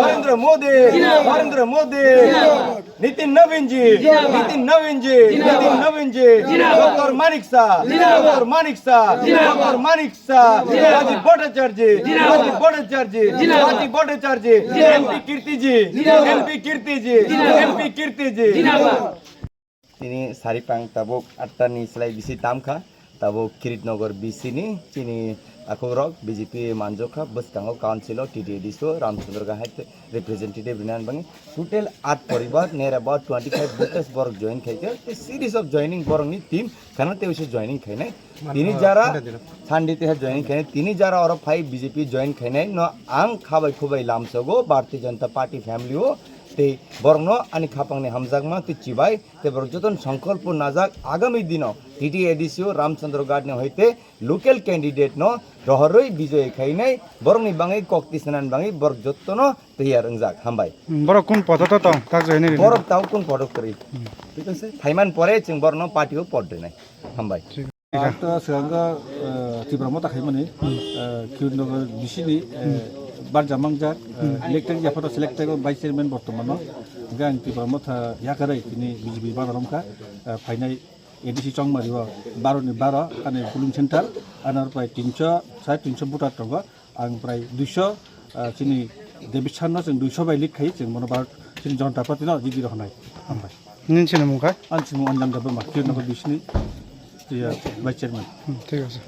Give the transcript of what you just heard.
नरेंद्र मोदी नितिन नवीन जी doctor Manik Shah Rajiv Bhattacharya MP कीर्ति जी তিনি সারিপাং তাবক আটটানি সেলাই BC তামখা তাবক কিরিটনগর বিসিনি চিনি আখরক বিজেপি মানজখা বসকাঙ্গ কাউন্সিলর টিডিএডিসো রামচন্দ্র গাহাই রিপ্রেজেন্টেটিভ রিনান বাঙি টোটাল 8 পরিবার নেয়ার अबाउट 25 বুটেস বর্গ জয়েন খাইতে সিরিজ অফ জয়েনিং বরংনি টিম খানাতে উসে জয়েনিং খাইনাই তিনি যারা সান্ডিতে জয়েনিং খাইনাই তিনি যারা আর 5 বিজেপি জয়েন খাইনাই ন আং খাবাই খুবাই লামসগো ভারতীয় জনতা পার্টি ফ্যামিলিও ते बरंग आनी खापांगने हमजागमा ते चिबाई ते बरजतन संकल्प नाजाक आगामी दिनों टीटीएडीसी रामचंद्र गार्डने होते लोकल कैंडिडेट नो रहरई विजय खाइनाय बरंगनि बाङै कक्तिसनान बाङै बरजतन तैयार अंजाक हामबाय बरक कोन पदत त ताक जयने बरक ताव कोन पदक करी ठीक আছে फाइमान परे जों बरनो पार्टीखौ पदनाय हामबाय आता सिगांगा तिब्रामता खाइमाने किरनगर बिसिनि बारजामांजाक इलेक्टेड जाफार सिलेक्टेड वाइस चेयरमैन बर्तमान गां तिब्रामता याकारै तिनि बिजेपि बानारमका फाइनाल एडिसि चंगमारिवा 12 नि 12 आने पुलिंग सेंटर आनार प्राय 300 बुटार दङ आं प्राय 200 चिनि देबिसाननो जों 200 बाय लिख खाइ जों मनोबार चिनि जनता पार्टीनो जिदि रहनाय हामबाय निनसिनो मुखा आनसिमु अनजाम दाबो मा किरनगर बिसिनि वाइस चेयरमैन ঠিক আছে